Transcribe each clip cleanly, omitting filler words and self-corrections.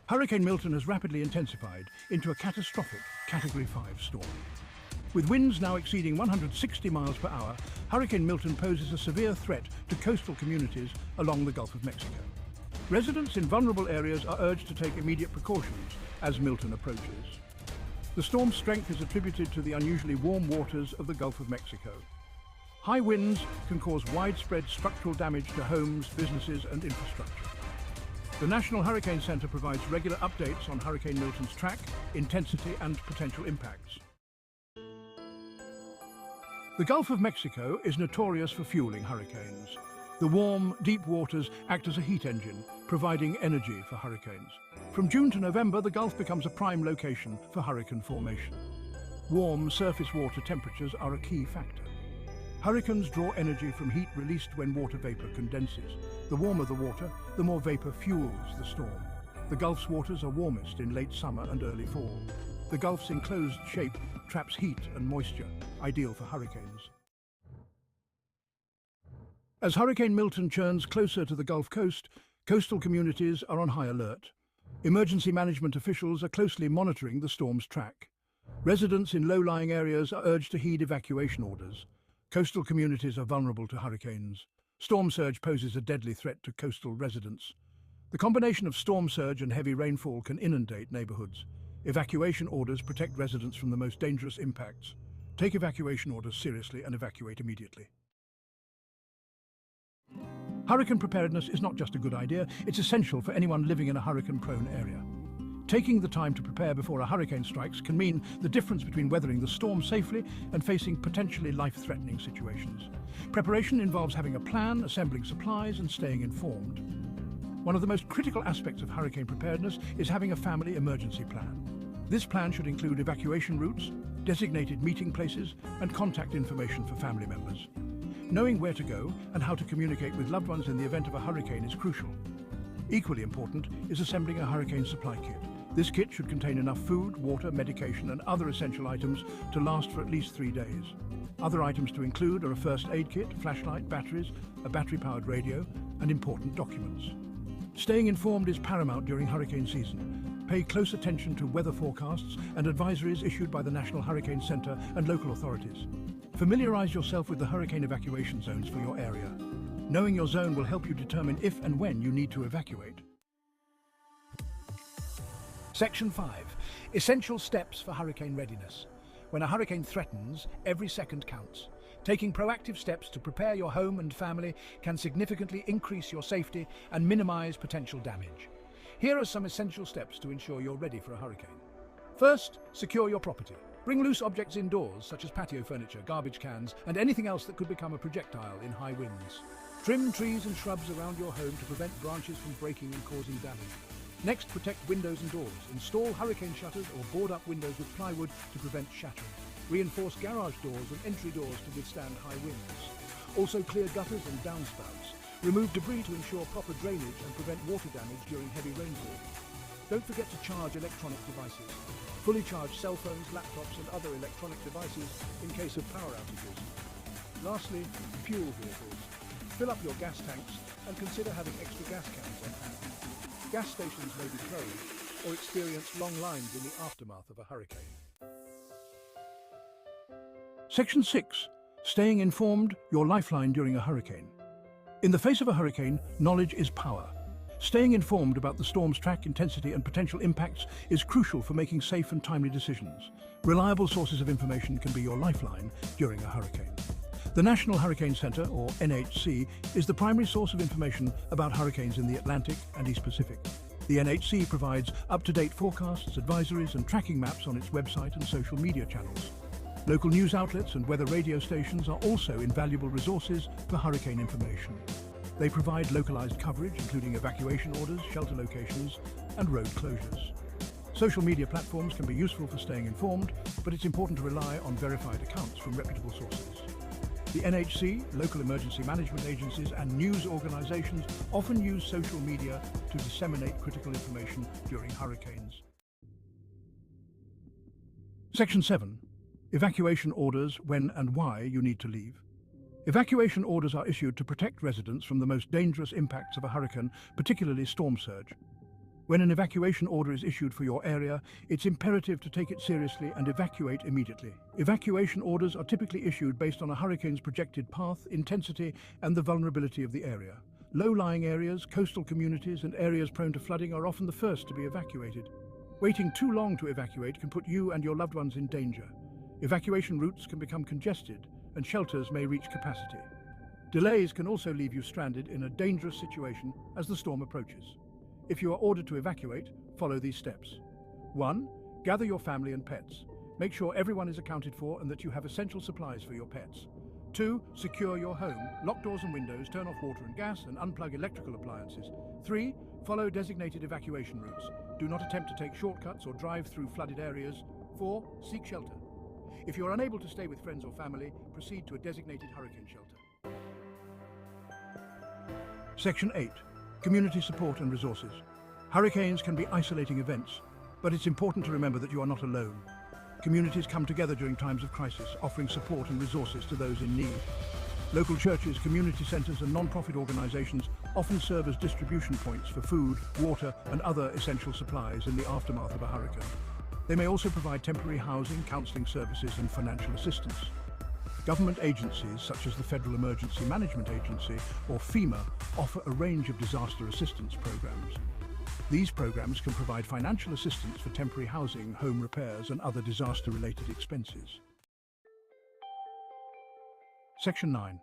Hurricane Milton has rapidly intensified into a catastrophic Category 5 storm. With winds now exceeding 160 miles per hour, Hurricane Milton poses a severe threat to coastal communities along the Gulf of Mexico. Residents in vulnerable areas are urged to take immediate precautions as Milton approaches. The storm's strength is attributed to the unusually warm waters of the Gulf of Mexico. High winds can cause widespread structural damage to homes, businesses and infrastructure. The National Hurricane Center provides regular updates on Hurricane Milton's track, intensity and potential impacts. The Gulf of Mexico is notorious for fueling hurricanes. The warm, deep waters act as a heat engine, providing energy for hurricanes. From June to November, the Gulf becomes a prime location for hurricane formation. Warm surface water temperatures are a key factor. Hurricanes draw energy from heat released when water vapor condenses. The warmer the water, the more vapor fuels the storm. The Gulf's waters are warmest in late summer and early fall. The Gulf's enclosed shape traps heat and moisture, ideal for hurricanes. As Hurricane Milton churns closer to the Gulf Coast, coastal communities are on high alert. Emergency management officials are closely monitoring the storm's track. Residents in low-lying areas are urged to heed evacuation orders. Coastal communities are vulnerable to hurricanes. Storm surge poses a deadly threat to coastal residents. The combination of storm surge and heavy rainfall can inundate neighborhoods. Evacuation orders protect residents from the most dangerous impacts. Take evacuation orders seriously and evacuate immediately. Hurricane preparedness is not just a good idea, it's essential for anyone living in a hurricane-prone area. Taking the time to prepare before a hurricane strikes can mean the difference between weathering the storm safely and facing potentially life-threatening situations. Preparation involves having a plan, assembling supplies, and staying informed. One of the most critical aspects of hurricane preparedness is having a family emergency plan. This plan should include evacuation routes, designated meeting places, and contact information for family members. Knowing where to go and how to communicate with loved ones in the event of a hurricane is crucial. Equally important is assembling a hurricane supply kit. This kit should contain enough food, water, medication and other essential items to last for at least 3 days. Other items to include are a first aid kit, flashlight, batteries, a battery-powered radio and important documents. Staying informed is paramount during hurricane season. Pay close attention to weather forecasts and advisories issued by the National Hurricane Center and local authorities. Familiarize yourself with the hurricane evacuation zones for your area. Knowing your zone will help you determine if and when you need to evacuate. Section 5. Essential steps for hurricane readiness. When a hurricane threatens, every second counts. Taking proactive steps to prepare your home and family can significantly increase your safety and minimize potential damage. Here are some essential steps to ensure you're ready for a hurricane. First, secure your property. Bring loose objects indoors, such as patio furniture, garbage cans, and anything else that could become a projectile in high winds. Trim trees and shrubs around your home to prevent branches from breaking and causing damage. Next, protect windows and doors. Install hurricane shutters or board up windows with plywood to prevent shattering. Reinforce garage doors and entry doors to withstand high winds. Also clear gutters and downspouts. Remove debris to ensure proper drainage and prevent water damage during heavy rainfall. Don't forget to charge electronic devices. Fully charge cell phones, laptops and other electronic devices in case of power outages. Lastly, fuel vehicles. Fill up your gas tanks and consider having extra gas cans on hand. Gas stations may be closed or experience long lines in the aftermath of a hurricane. Section 6. Staying informed, your lifeline during a hurricane. In the face of a hurricane, knowledge is power. Staying informed about the storm's track, intensity and potential impacts is crucial for making safe and timely decisions. Reliable sources of information can be your lifeline during a hurricane. The National Hurricane Center, or NHC, is the primary source of information about hurricanes in the Atlantic and East Pacific. The NHC provides up-to-date forecasts, advisories and tracking maps on its website and social media channels. Local news outlets and weather radio stations are also invaluable resources for hurricane information. They provide localized coverage, including evacuation orders, shelter locations, and road closures. Social media platforms can be useful for staying informed, but it's important to rely on verified accounts from reputable sources. The NHC, local emergency management agencies, and news organizations often use social media to disseminate critical information during hurricanes. Section 7. Evacuation orders when and why you need to leave. Evacuation orders are issued to protect residents from the most dangerous impacts of a hurricane, particularly storm surge. When an evacuation order is issued for your area, it's imperative to take it seriously and evacuate immediately. Evacuation orders are typically issued based on a hurricane's projected path, intensity, and the vulnerability of the area. Low-lying areas, coastal communities, and areas prone to flooding are often the first to be evacuated. Waiting too long to evacuate can put you and your loved ones in danger. Evacuation routes can become congested, and shelters may reach capacity. Delays can also leave you stranded in a dangerous situation as the storm approaches. If you are ordered to evacuate, follow these steps. 1. Gather your family and pets. Make sure everyone is accounted for and that you have essential supplies for your pets. 2. Secure your home. Lock doors and windows, turn off water and gas, and unplug electrical appliances. 3. Follow designated evacuation routes. Do not attempt to take shortcuts or drive through flooded areas. 4. Seek shelter. If you are unable to stay with friends or family, proceed to a designated hurricane shelter. Section 8. Community support and resources. Hurricanes can be isolating events, but it's important to remember that you are not alone. Communities come together during times of crisis, offering support and resources to those in need. Local churches, community centres and non-profit organisations often serve as distribution points for food, water and other essential supplies in the aftermath of a hurricane. They may also provide temporary housing, counselling services and financial assistance. Government agencies such as the Federal Emergency Management Agency or FEMA offer a range of disaster assistance programs. These programs can provide financial assistance for temporary housing, home repairs and other disaster-related expenses. Section 9.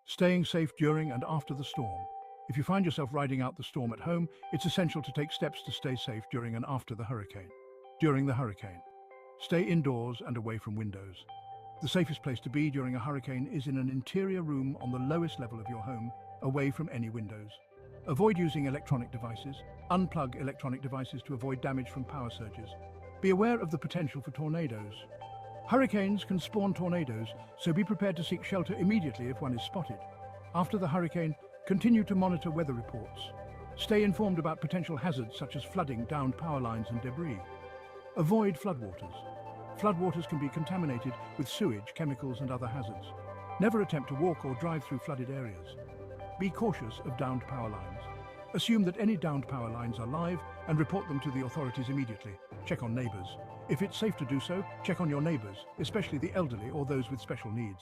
Staying safe during and after the storm. If you find yourself riding out the storm at home, it's essential to take steps to stay safe during and after the hurricane. During the hurricane, stay indoors and away from windows. The safest place to be during a hurricane is in an interior room on the lowest level of your home, away from any windows. Avoid using electronic devices. Unplug electronic devices to avoid damage from power surges. Be aware of the potential for tornadoes. Hurricanes can spawn tornadoes, so be prepared to seek shelter immediately if one is spotted. After the hurricane, continue to monitor weather reports. Stay informed about potential hazards such as flooding, downed power lines and debris. Avoid floodwaters. Floodwaters can be contaminated with sewage, chemicals and other hazards. Never attempt to walk or drive through flooded areas. Be cautious of downed power lines. Assume that any downed power lines are live and report them to the authorities immediately. Check on neighbours. If it's safe to do so, check on your neighbours, especially the elderly or those with special needs.